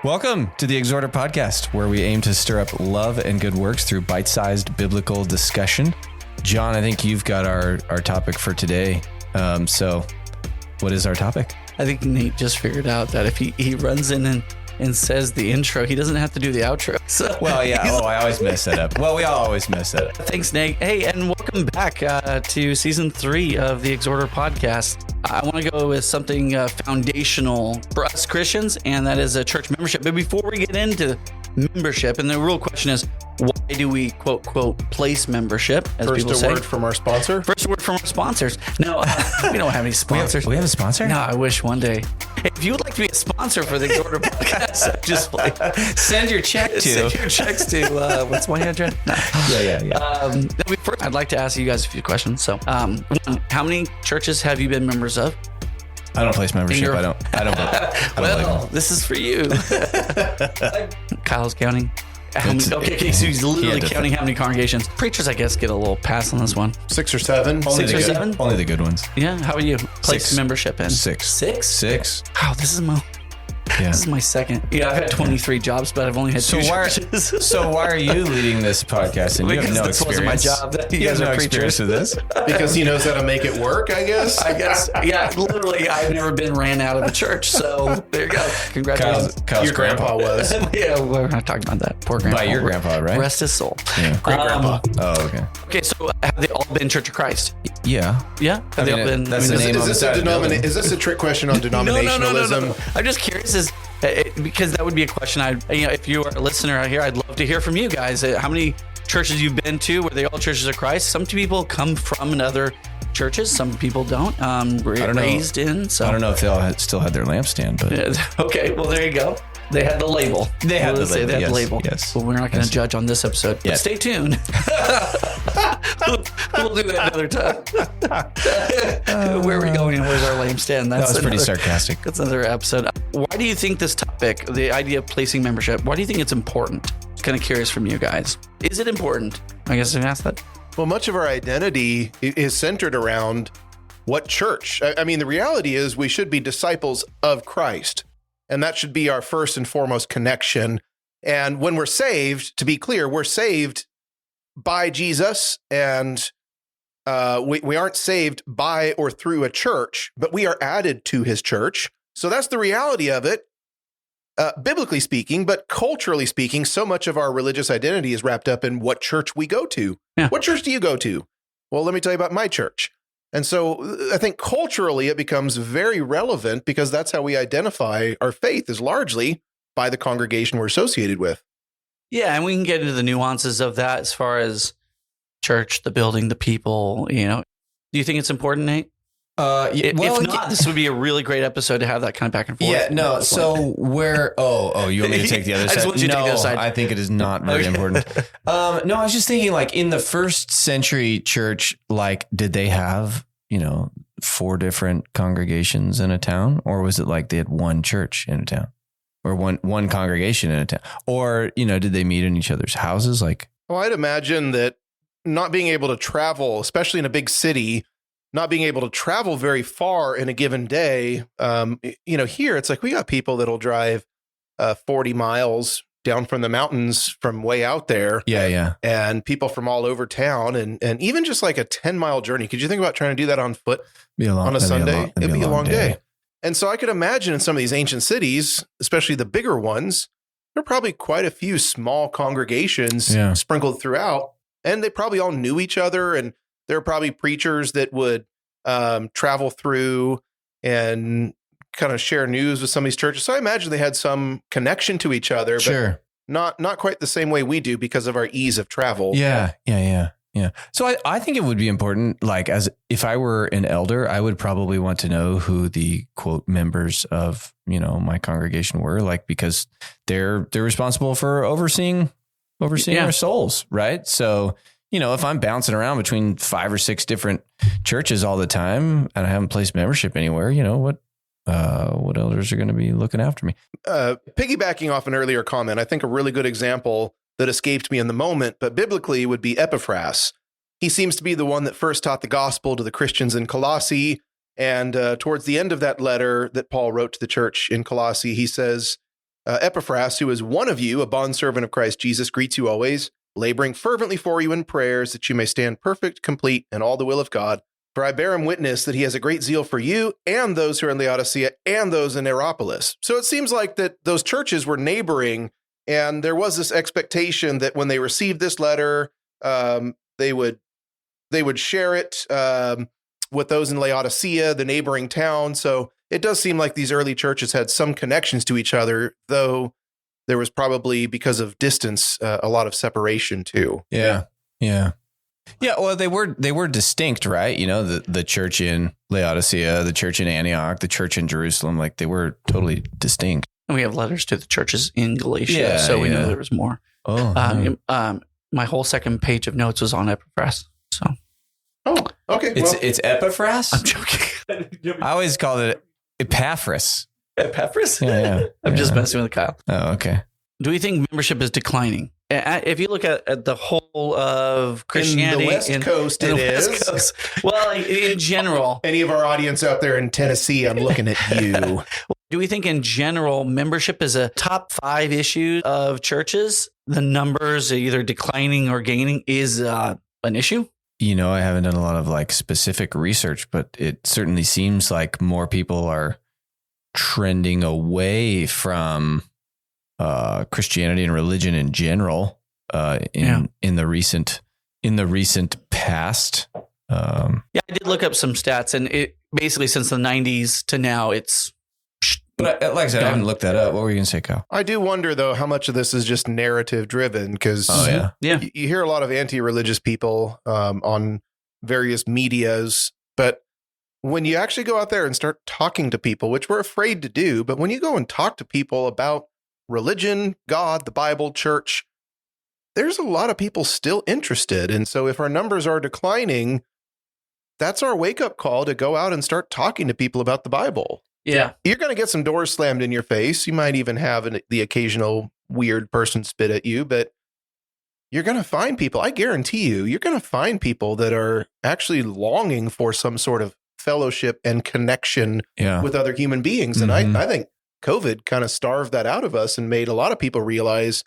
Welcome to the Exhorter podcast, where we aim to stir up love and good works through bite-sized biblical discussion. John, I think you've got our topic for today. So what is our topic? I think Nate just figured out that if he runs in and says the intro, he doesn't have to do the outro. So well, yeah. I always mess that up. Well, we all always mess that up. Thanks, Nate. Hey, and welcome back to season 3 of the Exhorter podcast. I want to go with something foundational for us Christians, and that is a church membership. But before we get into membership, and the real question is, why do we quote place membership? As people say. First, a word from our sponsor. First word from our sponsors. No, we don't have any sponsors. We have a sponsor? No, I wish one day. Hey, if you would like to be a sponsor for the Exhorter podcast, just like send your check to. Send your checks to what's my address? No. Yeah. First, I'd like to ask you guys a few questions. So, one, how many churches have you been members of? I don't place membership. I don't. This is for you. Kyle's counting. Okay, so he's literally counting how many congregations. Preachers, I guess, get a little pass on this one. 6 or 7. Only Six or seven? Only the good ones. Yeah. How about you? Place 6. membership in? 6. 6? Wow, this is my second. Yeah, I've had 23 jobs, but I've only had 2 churches. So why are you leading this podcast? And you have no this experience. Wasn't my job. You have no experience with this? Because he knows how to make it work, I guess. Yeah, literally, I've never been ran out of a church. So there you go. Congratulations. Kyle's Your grandpa was. Yeah, we're not talking about that. Poor grandpa. By your grandpa, right? Rest his soul. Yeah. Great grandpa. Oh, okay. Okay, so have they all been Church of Christ? Yeah. Yeah? Have they all been? That's the name on the side of the building. Is this a trick question on denominationalism? No. I'm just curious because that would be a question if you are a listener out here, I'd love to hear from you guys. How many churches you've been to? Were they all churches of Christ? Some people come from other churches. Some people don't. I don't raised know. in. So I don't know if they all still had their lampstand, but okay. Well, there you go. They had the label. They had the label. Yes. But we're not going to judge on this episode. But stay tuned. We'll do that another time. Where are we going? Where's our lampstand? That was pretty sarcastic. That's another episode. Why do you think this topic, the idea of placing membership, why do you think it's important? Just kind of curious from you guys. Is it important? I guess I can ask that. Well, much of our identity is centered around what church. I mean, the reality is we should be disciples of Christ. And that should be our first and foremost connection. And when we're saved, to be clear, we're saved by Jesus, and we aren't saved by or through a church, but we are added to his church. So that's the reality of it, biblically speaking, but culturally speaking, so much of our religious identity is wrapped up in what church we go to. Yeah. What church do you go to? Well, let me tell you about my church. And so I think culturally it becomes very relevant because that's how we identify our faith is largely by the congregation we're associated with. Yeah, and we can get into the nuances of that as far as church, the building, the people, Do you think it's important, Nate? If not, this would be a really great episode to have that kind of back and forth. Yeah, no. So where? Oh, you want me to take the other side? I just want you to take the other side. I think it is not very important. No, I was just thinking, like in the first century church, like did they have 4 different congregations in a town, or was it like they had one church in a town, or one congregation in a town, or did they meet in each other's houses? Like, well, I'd imagine that not being able to travel, especially in a big city. Not being able to travel very far in a given day, here it's like we got people that'll drive 40 miles down from the mountains from way out there. Yeah. And people from all over town and even just like a 10-mile journey. Could you think about trying to do that on foot on a Sunday? It'd be a long day. And so I could imagine in some of these ancient cities, especially the bigger ones, there are probably quite a few small congregations sprinkled throughout, and they probably all knew each other, and there are probably preachers that would travel through and kind of share news with some of these churches. So I imagine they had some connection to each other, but not quite the same way we do because of our ease of travel. Yeah. So I think it would be important, like as if I were an elder, I would probably want to know who the quote members of, my congregation were, like, because they're responsible for overseeing our souls. Right. So, if I'm bouncing around between 5 or 6 different churches all the time and I haven't placed membership anywhere, what elders are going to be looking after me? Piggybacking off an earlier comment, I think a really good example that escaped me in the moment, but biblically would be Epaphras. He seems to be the one that first taught the gospel to the Christians in Colossae. And towards the end of that letter that Paul wrote to the church in Colossae, he says, Epaphras, who is one of you, a bondservant of Christ Jesus, greets you always, laboring fervently for you in prayers that you may stand perfect, complete, in all the will of God. For I bear him witness that he has a great zeal for you and those who are in Laodicea and those in Hierapolis. So it seems like that those churches were neighboring, and there was this expectation that when they received this letter, they would share it with those in Laodicea, the neighboring town. So it does seem like these early churches had some connections to each other, though there was probably, because of distance, a lot of separation too. Yeah. Well, they were distinct, right? You know, the church in Laodicea, the church in Antioch, the church in Jerusalem, like they were totally distinct. And we have letters to the churches in Galatia, so we know there was more. My whole second page of notes was on Epaphras. So, okay. It's Epaphras. I'm joking. I always called it Epaphras. Epaphras? Yeah. I'm just messing with Kyle. Oh, okay. Do we think membership is declining? If you look at the whole of Christianity, in the West Coast, it is. West Coast. Well, in general, any of our audience out there in Tennessee, I'm looking at you. Do we think in general membership is a top 5 issue of churches? The numbers either declining or gaining is an issue? You know, I haven't done a lot of like specific research, but it certainly seems like more people are trending away from Christianity and religion in general in the recent past. I did look up some stats, and it basically since the 90s to now, it's. But like I said, I haven't looked that up. What were you going to say, Kyle? I do wonder, though, how much of this is just narrative driven, because you hear a lot of anti-religious people on various medias, but when you actually go out there and start talking to people, which we're afraid to do, but when you go and talk to people about religion, God, the Bible, church, there's a lot of people still interested. And so if our numbers are declining, that's our wake-up call to go out and start talking to people about the Bible. Yeah. You're going to get some doors slammed in your face. You might even have the occasional weird person spit at you, but you're going to find people. I guarantee you're going to find people that are actually longing for some sort of fellowship and connection with other human beings. And I think COVID kind of starved that out of us and made a lot of people realize,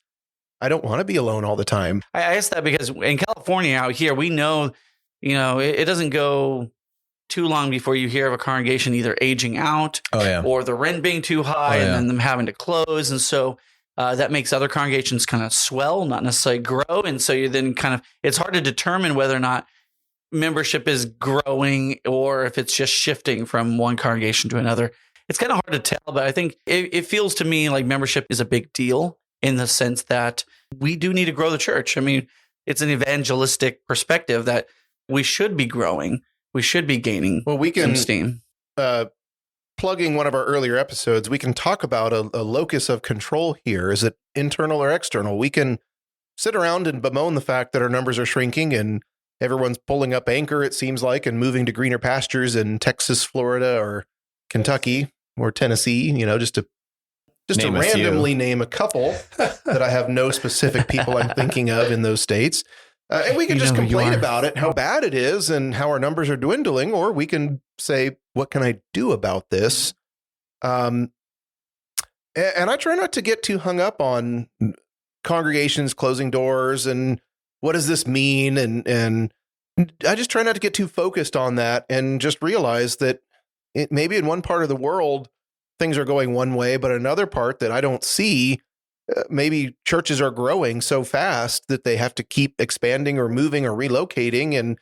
I don't want to be alone all the time. I asked that because in California out here, we know, it doesn't go too long before you hear of a congregation either aging out or the rent being too high and then them having to close. And so that makes other congregations kind of swell, not necessarily grow. And so you then it's hard to determine whether or not membership is growing or if it's just shifting from one congregation to another. It's kind of hard to tell, but I think it feels to me like membership is a big deal in the sense that we do need to grow the church. I mean, it's an evangelistic perspective that we should be growing. We should be gaining some steam. Plugging one of our earlier episodes, we can talk about a locus of control here. Is it internal or external? We can sit around and bemoan the fact that our numbers are shrinking and everyone's pulling up anchor, it seems like, and moving to greener pastures in Texas, Florida, or Kentucky or Tennessee, just to randomly name a couple that I have no specific people I'm thinking of in those states. And we can just complain about it, how bad it is and how our numbers are dwindling, or we can say, what can I do about this? And I try not to get too hung up on congregations closing doors and what does this mean? And I just try not to get too focused on that and just realize that maybe in one part of the world, things are going one way, but another part that I don't see, maybe churches are growing so fast that they have to keep expanding or moving or relocating. And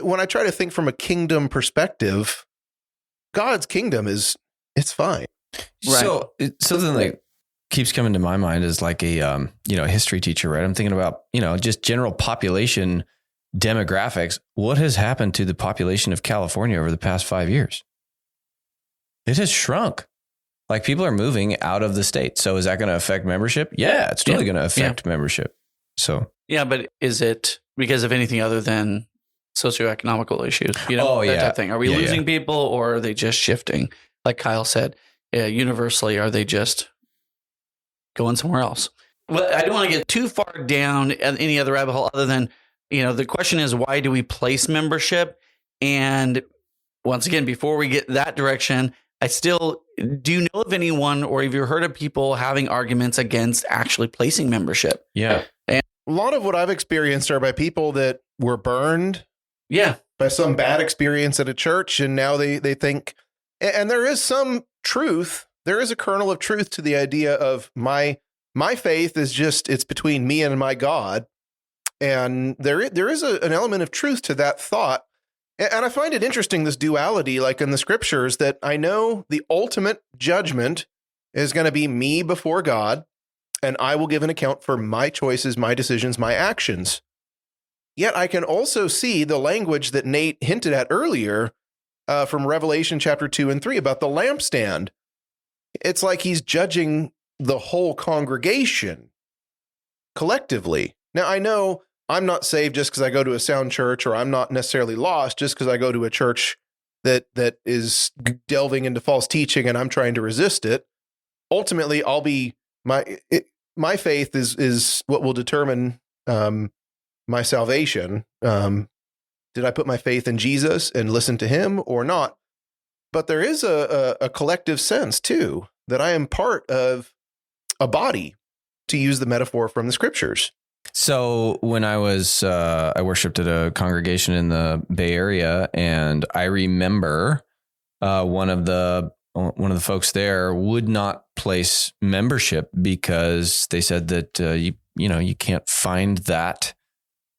when I try to think from a kingdom perspective, God's kingdom it's fine. Right. So something that keeps coming to my mind is like a history teacher, right? I'm thinking about, just general population demographics. What has happened to the population of California over the past 5 years? It has shrunk. Like people are moving out of the state. So is that going to affect membership? Yeah, it's totally going to affect membership. So but is it because of anything other than socioeconomical issues? That type of thing. Are we losing people, or are they just shifting? Like Kyle said, universally, are they just going somewhere else? Well, I don't want to get too far down any other rabbit hole other than, the question is, why do we place membership? And once again, before we get that direction, I still do you know of anyone, or have you heard of people having arguments against actually placing membership? Yeah. A lot of what I've experienced are by people that were burned by some bad experience at a church, and now they think, and there is some truth, there is a kernel of truth to the idea of my faith is just, it's between me and my God. And there is an element of truth to that thought. And I find it interesting, this duality, like in the scriptures, that I know the ultimate judgment is going to be me before God, and I will give an account for my choices, my decisions, my actions. Yet I can also see the language that Nate hinted at earlier from Revelation chapter 2 and 3 about the lampstand. It's like he's judging the whole congregation collectively. Now, I know I'm not saved just because I go to a sound church, or I'm not necessarily lost just because I go to a church that is delving into false teaching and I'm trying to resist it. Ultimately, I'll be my faith is what will determine my salvation. Did I put my faith in Jesus and listen to him or not? But there is a collective sense too that I am part of a body, to use the metaphor from the scriptures. So when I was, I worshiped at a congregation in the Bay Area, and I remember one of the folks there would not place membership because they said that you can't find that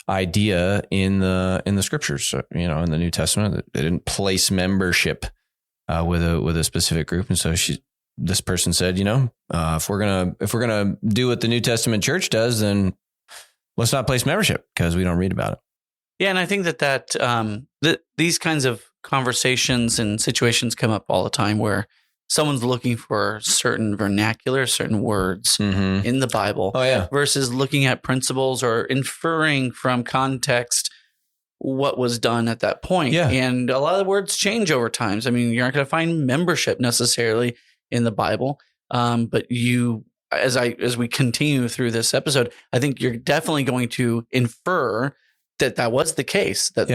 idea in the scriptures. In the New Testament, they didn't place membership with a specific group, and so this person said, if we're gonna do what the New Testament church does, then let's not place membership because we don't read about it. Yeah, and I think that these kinds of conversations and situations come up all the time where someone's looking for certain vernacular, certain words in the Bible, versus looking at principles or inferring from context what was done at that point. Yeah. And a lot of the words change over time. I mean, you're not going to find membership necessarily in the Bible, but as we continue through this episode, I think you're definitely going to infer that was the case, that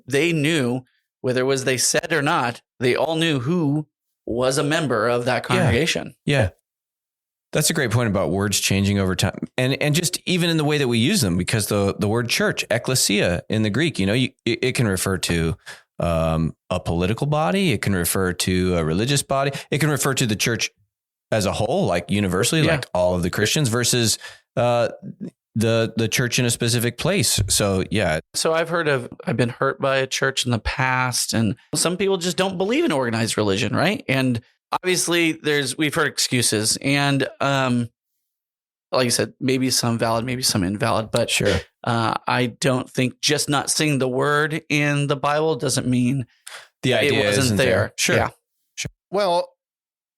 they knew, whether it was they said or not, they all knew who was a member of that congregation. Yeah. That's a great point about words changing over time, and just even in the way that we use them, because the word church, ecclesia in the Greek, it can refer to a political body, it can refer to a religious body, it can refer to the church as a whole, like universally, like all of the Christians, versus the church in a specific place. So So I've been hurt by a church in the past, and some people just don't believe in organized religion, right? And obviously we've heard excuses, and like you said, maybe some valid, maybe some invalid, but sure. I don't think just not seeing the word in the Bible doesn't mean the idea it wasn't there. Sure. Yeah. Sure. Well,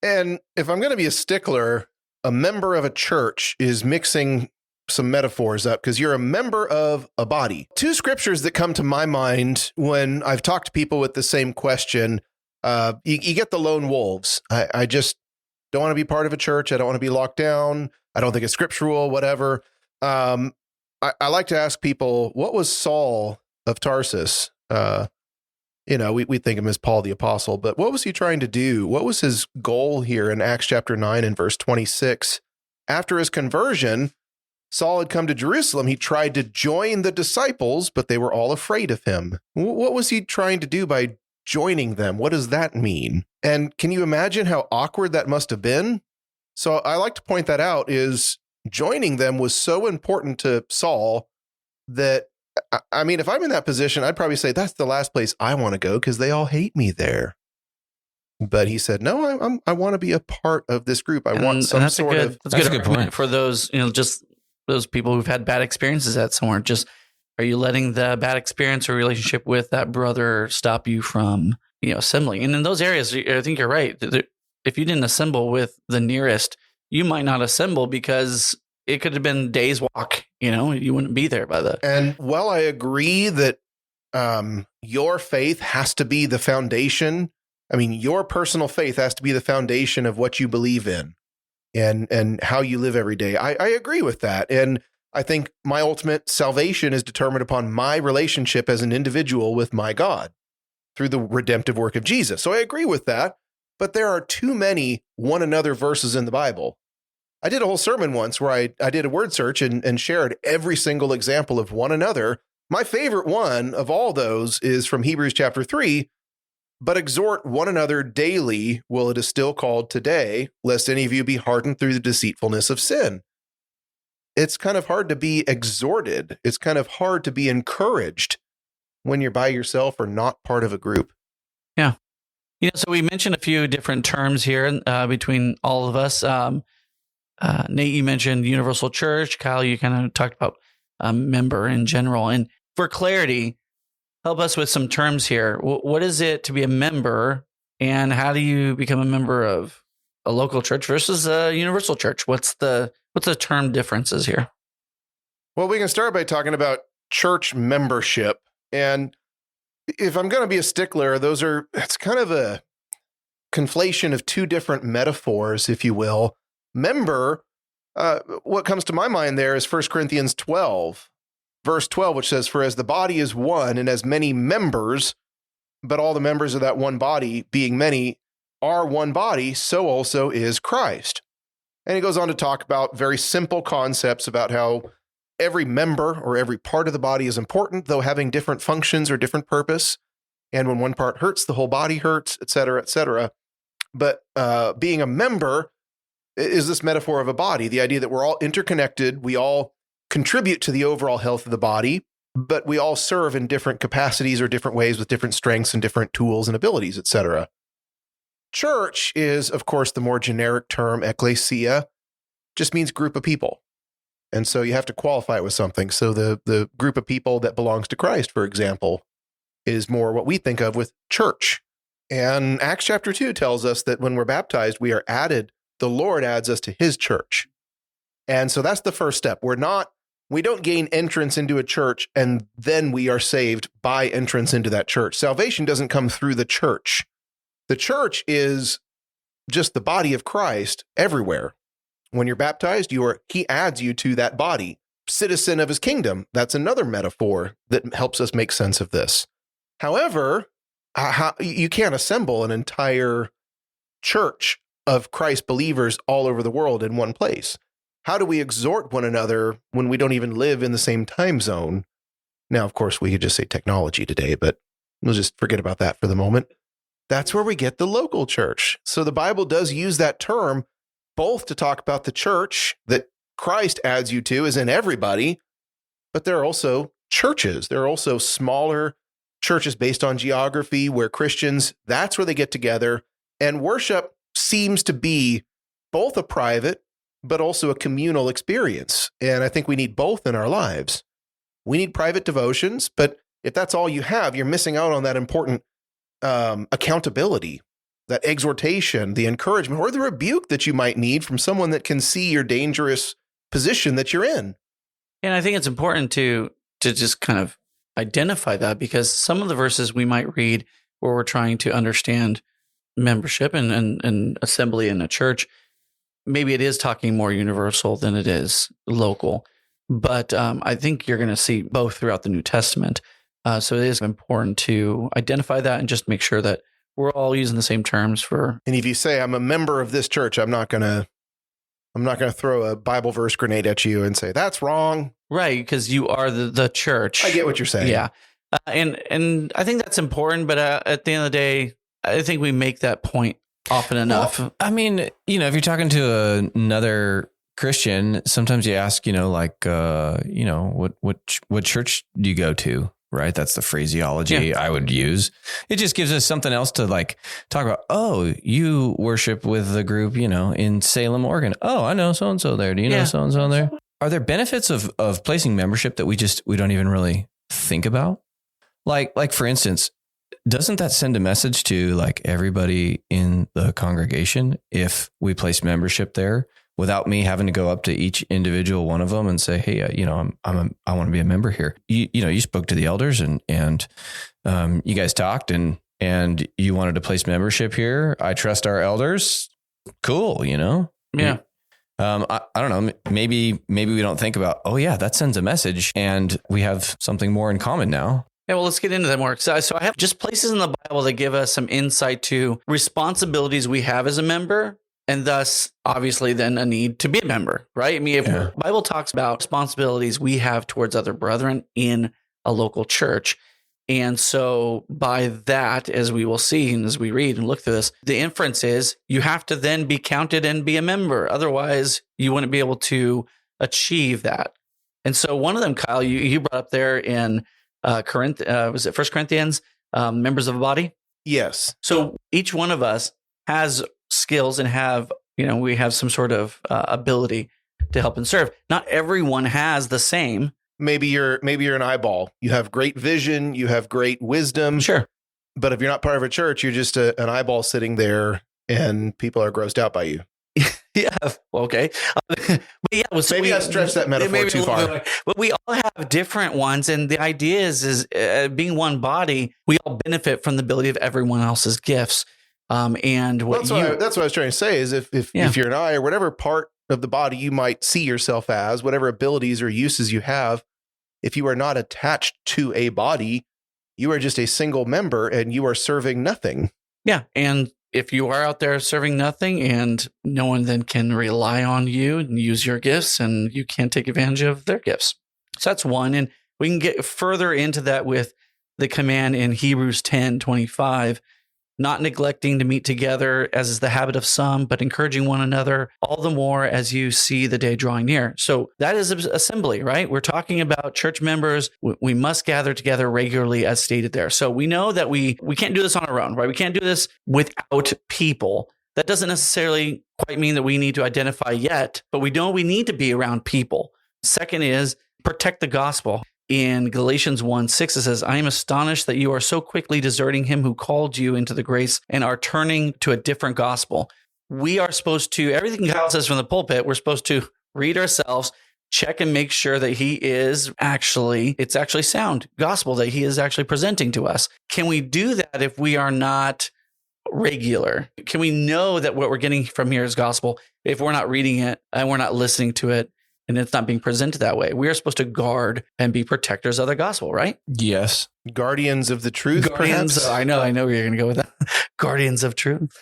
and if I'm going to be a stickler, a member of a church is mixing some metaphors up because you're a member of a body. Two scriptures that come to my mind when I've talked to people with the same question, you get the lone wolves. I just don't want to be part of a church. I don't want to be locked down. I don't think it's scriptural, whatever. I like to ask people, what was Saul of Tarsus? We think of him as Paul the Apostle, but what was he trying to do? What was his goal here in Acts chapter 9 and verse 26? After his conversion, Saul had come to Jerusalem. He tried to join the disciples, but they were all afraid of him. What was he trying to do by joining them? What does that mean? And can you imagine how awkward that must have been? So I like to point that out, is joining them was so important to Saul that, I mean, if I'm in that position, I'd probably say that's the last place I want to go because they all hate me there. But he said, no, I want to be a part of this group. I want some sort of. That's a good point for those, just those people who've had bad experiences at somewhere. Just, are you letting the bad experience or relationship with that brother stop you from, assembling? And in those areas, I think you're right. If you didn't assemble with the nearest, you might not assemble because it could have been days walk, you wouldn't be there by the. And while I agree that your faith has to be the foundation, I mean, your personal faith has to be the foundation of what you believe in and how you live every day. I agree with that. And I think my ultimate salvation is determined upon my relationship as an individual with my God through the redemptive work of Jesus. So I agree with that. but there are too many one another verses in the Bible. I did a whole sermon once where I did a word search and shared every single example of one another. My favorite one of all those is from Hebrews chapter 3, but exhort one another daily while it is still called today, lest any of you be hardened through the deceitfulness of sin. It's kind of hard to be exhorted. It's kind of hard to be encouraged when you're by yourself or not part of a group. Yeah. So we mentioned a few different terms here between all of us. Nate, you mentioned universal church. Kyle, you kind of talked about member in general. And for clarity, help us with some terms here. What is it to be a member, and how do you become a member of a local church versus a universal church? What's the term differences here? Well, we can start by talking about church membership. And if I'm going to be a stickler, it's kind of a conflation of two different metaphors, if you will. Member, what comes to my mind there is 1 Corinthians 12, verse 12, which says, "For as the body is one and as many members, but all the members of that one body, being many, are one body, so also is Christ." And he goes on to talk about very simple concepts about how every member or every part of the body is important, though having different functions or different purpose. And when one part hurts, the whole body hurts, et cetera, et cetera. But being a member is this metaphor of a body, the idea that we're all interconnected, we all contribute to the overall health of the body, but we all serve in different capacities or different ways with different strengths and different tools and abilities, et cetera. Church is, of course, the more generic term. Ecclesia just means group of people. And so you have to qualify it with something. So the group of people that belongs to Christ, for example, is more what we think of with church. And Acts chapter 2 tells us that when we're baptized, we are added, the Lord adds us to his church. And so that's the first step. We don't gain entrance into a church and then we are saved by entrance into that church. Salvation doesn't come through the church. The church is just the body of Christ everywhere. When you're baptized, he adds you to that body. Citizen of his kingdom. That's another metaphor that helps us make sense of this. However, you can't assemble an entire church of Christ believers all over the world in one place. How do we exhort one another when we don't even live in the same time zone? Now, of course, we could just say technology today, but we'll just forget about that for the moment. That's where we get the local church. So the Bible does use that term both to talk about the church that Christ adds you to, as in everybody, but there are also churches. There are also smaller churches based on geography where Christians, that's where they get together. And worship seems to be both a private, but also a communal experience. And I think we need both in our lives. We need private devotions, but if that's all you have, you're missing out on that important accountability, that exhortation, the encouragement, or the rebuke that you might need from someone that can see your dangerous position that you're in. And I think it's important to just kind of identify that, because some of the verses we might read where we're trying to understand membership and assembly in a church, maybe it is talking more universal than it is local. But I think you're going to see both throughout the New Testament. So it is important to identify that and just make sure that we're all using the same terms for. And if you say, I'm a member of this church, I'm not going to throw a Bible verse grenade at you and say, that's wrong. Right, because you are the church. I get what you're saying. Yeah. And I think that's important, but at the end of the day, I think we make that point often enough. Well, I mean, if you're talking to another Christian, sometimes you ask, what church do you go to? Right. That's the phraseology I would use. It just gives us something else to talk about. Oh, you worship with the group, in Salem, Oregon. Oh, I know so-and-so there. Do you know so-and-so there? Are there benefits of placing membership that we don't even really think about? Like for instance, doesn't that send a message to everybody in the congregation if we place membership there without me having to go up to each individual one of them and say, hey, I want to be a member here. You spoke to the elders and you guys talked and you wanted to place membership here. I trust our elders. Cool. Yeah. I don't know. Maybe we don't think about, that sends a message and we have something more in common now. Yeah, well, let's get into that more. So I have just places in the Bible that give us some insight to responsibilities we have as a member, and thus, obviously, then a need to be a member, right? I mean, if the Bible talks about responsibilities we have towards other brethren in a local church. And so by that, as we will see, and as we read and look through this, the inference is you have to then be counted and be a member. Otherwise, you wouldn't be able to achieve that. And so one of them, Kyle, you brought up there in was it 1 Corinthians, members of a body? Yes. So each one of us has skills and we have some sort of ability to help and serve. Not everyone has the same. Maybe you're an eyeball. You have great vision. You have great wisdom. Sure. But if you're not part of a church, you're just an eyeball sitting there and people are grossed out by you. Yeah. Okay. But yeah, so maybe I stretched that metaphor too far. But we all have different ones. And the idea is being one body, we all benefit from the ability of everyone else's gifts. And that's what I was trying to say is if you're an eye or whatever part of the body you might see yourself as, whatever abilities or uses you have, if you are not attached to a body, you are just a single member and you are serving nothing. Yeah. And if you are out there serving nothing and no one then can rely on you and use your gifts and you can't take advantage of their gifts. So that's one. And we can get further into that with the command in Hebrews 10:25, not neglecting to meet together as is the habit of some, but encouraging one another all the more as you see the day drawing near. So that is assembly, right? We're talking about church members. We must gather together regularly as stated there. So we know that we can't do this on our own, right? We can't do this without people. That doesn't necessarily quite mean that we need to identify yet, but we know we need to be around people. Second is protect the gospel. In Galatians 1:6, it says, I am astonished that you are so quickly deserting him who called you into the grace and are turning to a different gospel. We are supposed to, everything God says from the pulpit, we're supposed to read ourselves, check and make sure that it's actually sound gospel that he is actually presenting to us. Can we do that if we are not regular? Can we know that what we're getting from here is gospel if we're not reading it and we're not listening to it? And it's not being presented that way. We are supposed to guard and be protectors of the gospel, right? Yes. Guardians of the truth, perhaps? I know where you're going to go with that. Guardians of truth.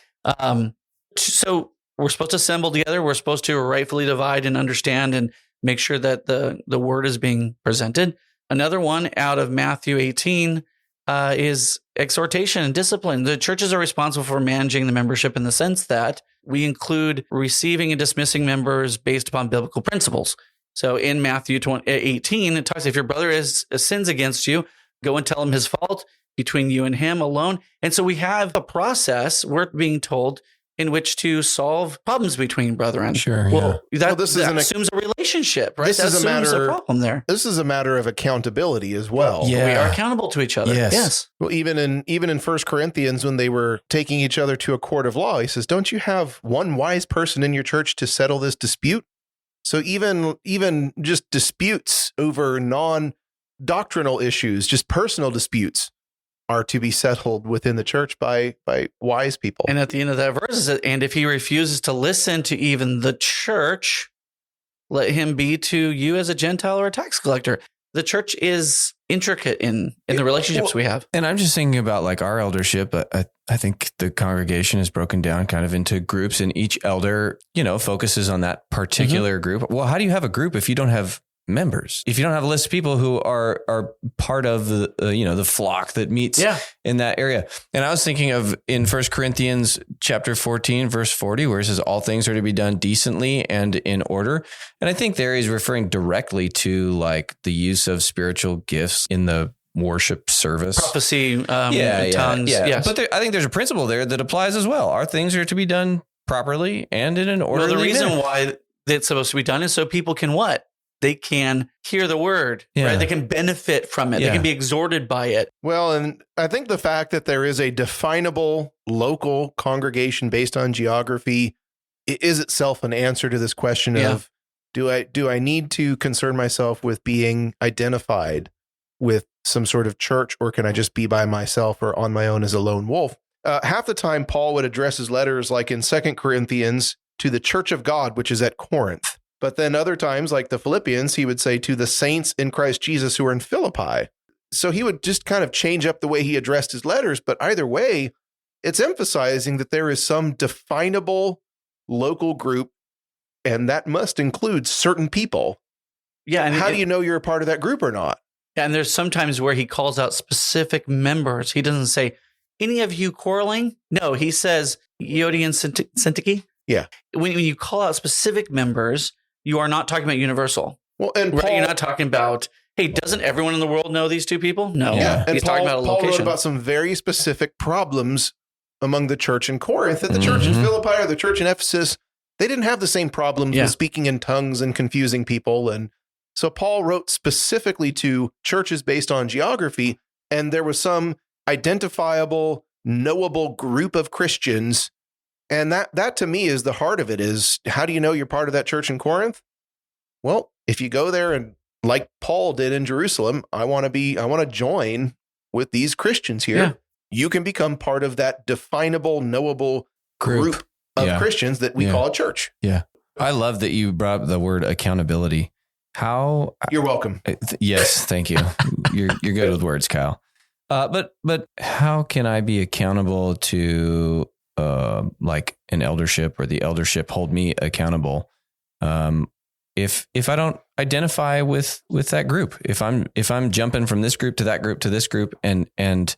So we're supposed to assemble together. We're supposed to rightfully divide and understand and make sure that the word is being presented. Another one out of Matthew 18 is exhortation and discipline. The churches are responsible for managing the membership in the sense that we include receiving and dismissing members based upon biblical principles. So in Matthew 18, it talks, if your brother sins against you, go and tell him his fault between you and him alone. And so we have a process, we're being told, in which to solve problems between brethren. Sure. Well, yeah. that assumes a relationship, right? That assumes a problem there. This is a matter of accountability as well. Yeah. We are accountable to each other. Yes. Well, even in 1 Corinthians, when they were taking each other to a court of law, he says, don't you have one wise person in your church to settle this dispute? So even just disputes over non-doctrinal issues, just personal disputes, are to be settled within the church by wise people. And at the end of that verse, and if he refuses to listen to even the church, let him be to you as a Gentile or a tax collector. The church is intricate in the relationships we have. And I'm just thinking about like our eldership. I think the congregation is broken down kind of into groups, and each elder, focuses on that particular group. Well, how do you have a group if you don't have members? If you don't have a list of people who are part of the flock that meets in that area. And I was thinking of in 1 Corinthians chapter 14, verse 40, where it says all things are to be done decently and in order. And I think there he's referring directly to like the use of spiritual gifts in the worship service. Prophecy, tongues. Yeah. Yes. But I think there's a principle there that applies as well. Our things are to be done properly and in an orderly Well, the reason manner. why it's supposed to be done is so people can what? They can hear the word, right? They can benefit from it. They can be exhorted by it. Well, and I think the fact that there is a definable local congregation based on geography is itself an answer to this question of, do I need to concern myself with being identified with some sort of church, or can I just be by myself or on my own as a lone wolf? Half the time, Paul would address his letters, like in 2 Corinthians, to the church of God, which is at Corinth. But then other times, like the Philippians, he would say to the saints in Christ Jesus who are in Philippi. So he would just kind of change up the way he addressed his letters. But either way, it's emphasizing that there is some definable local group, and that must include certain people. Yeah. And how do you know you're a part of that group or not? And there's sometimes where he calls out specific members. He doesn't say, any of you quarreling? No, he says, Yodi and Syntyche. Yeah. When you call out specific members, you are not talking about universal. Well, and right? Paul, You're not talking about, hey, doesn't everyone in the world know these two people? No. Yeah. And He's talking about a Paul location. wrote about some very specific problems among the church in Corinth, that the church in Philippi or the church in Ephesus, they didn't have the same problems with speaking in tongues and confusing people. And so Paul wrote specifically to churches based on geography, and there was some identifiable, knowable group of Christians. And that to me is the heart of it, is how do you know you're part of that church in Corinth? Well, if you go there and like Paul did in Jerusalem, I want to join with these Christians here. Yeah. You can become part of that definable, knowable group of Christians that we call a church. Yeah. I love that you brought up the word accountability. How? You're welcome. Yes, thank you. You're good with words, Kyle. But how can I be accountable to like an eldership, or the eldership hold me accountable? If I don't identify with that group, if I'm jumping from this group to that group to this group and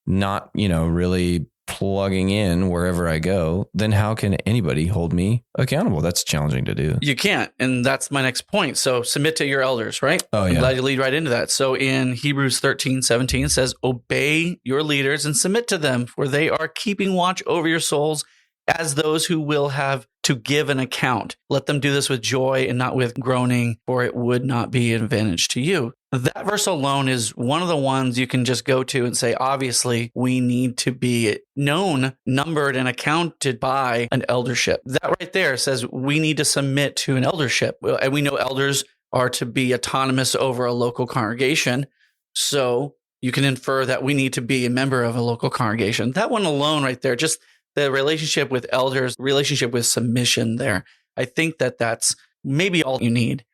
not, really plugging in wherever I go, then how can anybody hold me accountable? That's challenging to do. You can't. And that's my next point. So submit to your elders, right? Oh, yeah. I'm glad you lead right into that. So in Hebrews 13:17, it says, obey your leaders and submit to them, for they are keeping watch over your souls as those who will have to give an account. Let them do this with joy and not with groaning, for it would not be an advantage to you. That verse alone is one of the ones you can just go to and say, obviously, we need to be known, numbered, and accounted by an eldership. That right there says we need to submit to an eldership. And we know elders are to be autonomous over a local congregation. So you can infer that we need to be a member of a local congregation. That one alone right there, just the relationship with elders, relationship with submission there. I think that's maybe all you need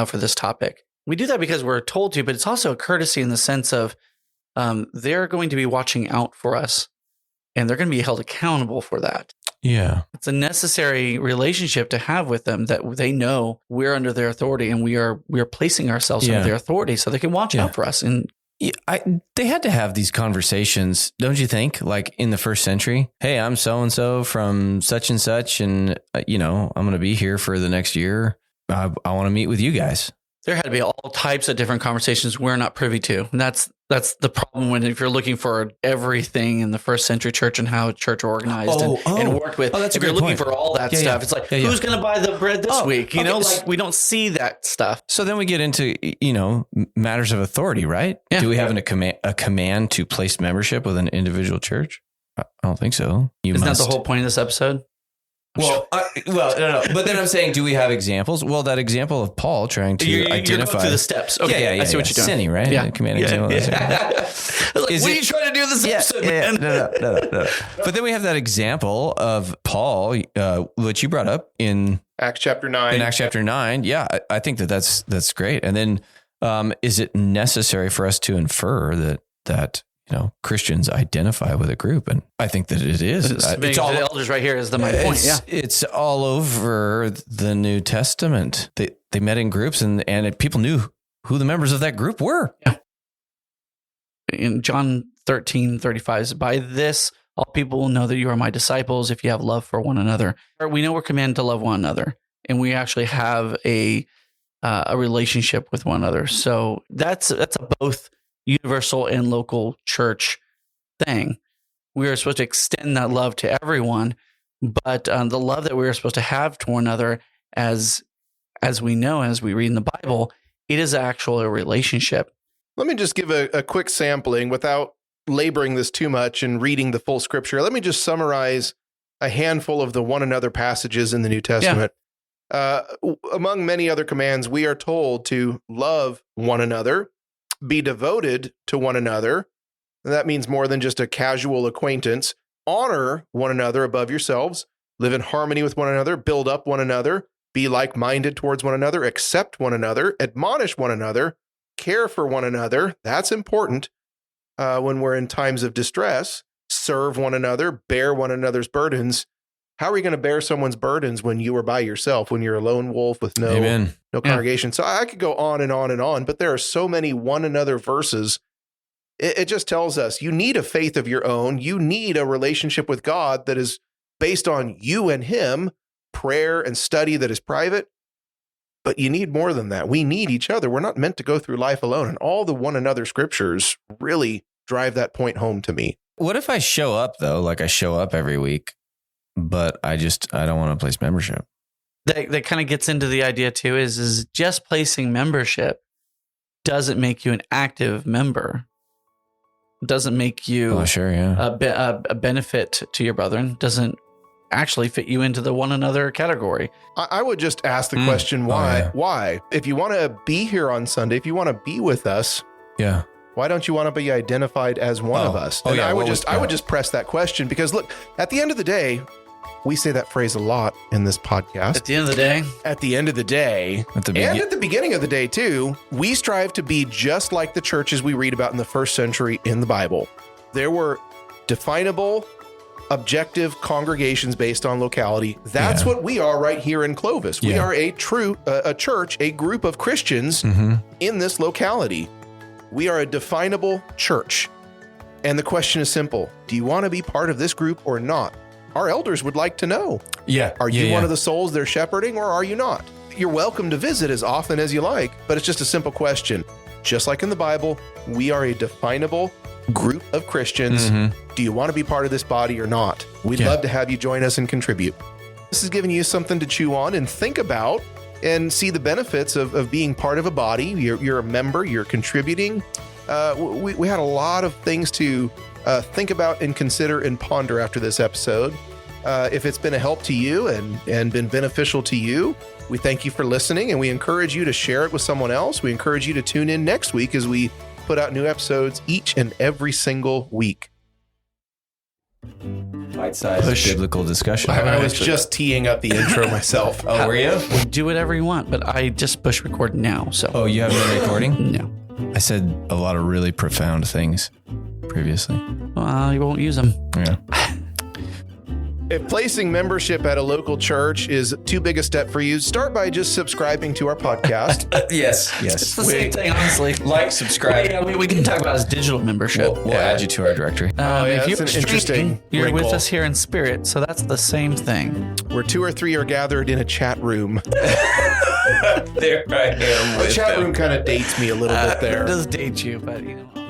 for this topic. We do that because we're told to, but it's also a courtesy in the sense of they're going to be watching out for us, and they're going to be held accountable for that. Yeah. It's a necessary relationship to have with them, that they know we're under their authority, and we are placing ourselves under their authority so they can watch out for us. And they had to have these conversations, don't you think? Like in the first century, hey, I'm so-and-so from such and such, and I'm going to be here for the next year. I want to meet with you guys. There had to be all types of different conversations we're not privy to. And that's the problem if you're looking for everything in the first century church and how church organized and worked with. That's if you're looking for all that stuff, it's like, who's going to buy the bread this week? We don't see that stuff. So then we get into, matters of authority, right? Yeah. Do we have a command to place membership with an individual church? I don't think so. Isn't that the whole point of this episode? No. But then I'm saying, do we have example? Well, that example of Paul trying to identify. You're going through the steps. Okay, I see what you're doing. Sinning, right? Yeah. Command example. Yeah. What are you trying to do this episode, man? No. But then we have that example of Paul, which you brought up in Acts chapter 9. In Acts chapter 9. Yeah, I think that's great. And then is it necessary for us to infer that Christians identify with a group? And I think that it is. It's all the elders right here is my point. Yeah. It's all over the New Testament. They met in groups and people knew who the members of that group were. Yeah. In John 13:35, by this, all people will know that you are my disciples if you have love for one another. We know we're commanded to love one another, and we actually have a relationship with one another. So that's a both universal and local church thing. We are supposed to extend that love to everyone, but the love that we are supposed to have to one another, as we know, as we read in the Bible, it is actually a relationship. Let me just give a quick sampling without laboring this too much and reading the full scripture. Let me just summarize a handful of the one another passages in the New Testament. Yeah. Among many other commands, we are told to love one another, be devoted to one another. That means more than just a casual acquaintance. Honor one another above yourselves, live in harmony with one another, build up one another, be like-minded towards one another, accept one another, admonish one another, care for one another. That's important when we're in times of distress. Serve one another, bear one another's burdens. How are you going to bear someone's burdens when you are by yourself, when you're a lone wolf with no congregation? So I could go on and on and on, but there are so many one another verses. It just tells us you need a faith of your own. You need a relationship with God that is based on you and him, prayer and study that is private. But you need more than that. We need each other. We're not meant to go through life alone. And all the one another scriptures really drive that point home to me. What if I show up, though? Like I show up every week, but I don't want to place membership. That kind of gets into the idea too, is just placing membership doesn't make you an active member. Doesn't make you a benefit to your brethren. Doesn't actually fit you into the one another category. I would just ask the question, why? Oh, yeah. Why? If you want to be here on Sunday, if you want to be with us, why don't you want to be identified as one of us? And I would just press that question because look, at the end of the day, we say that phrase a lot in this podcast. At the end of the day, at the end of the day, and at the beginning of the day too, we strive to be just like the churches we read about in the first century in the Bible. There were definable, objective congregations based on locality. That's what we are right here in Clovis. We are a church, a group of Christians in this locality. We are a definable church. And the question is simple. Do you want to be part of this group or not? Our elders would like to know. Are you one of the souls they're shepherding or are you not? You're welcome to visit as often as you like, but it's just a simple question. Just like in the Bible, we are a definable group of Christians. Do you want to be part of this body or not? We'd love to have you join us and contribute. This is giving you something to chew on and think about and see the benefits of being part of a body. You're a member, you're contributing. We had a lot of things to think about and consider and ponder after this episode. If it's been a help to you and been beneficial to you, we thank you for listening and we encourage you to share it with someone else. We encourage you to tune in next week as we put out new episodes each and every single week. Bite-sized biblical discussion. I was just teeing up the intro myself. Oh, were you? Do whatever you want, but I just push record now. So. Oh, you haven't been recording? No. I said a lot of really profound things previously. Well, you won't use them. Yeah. If placing membership at a local church is too big a step for you, start by just subscribing to our podcast. Yes. It's the same thing, honestly. Like, subscribe. We can talk about his digital membership. We'll add you to our directory. If you're that's an interesting you're wrinkle. with us here in spirit, so that's the same thing. Where 2 or 3 are gathered in a chat room. There I am. The chat room kind of dates me a little bit there. It does date you, but you know.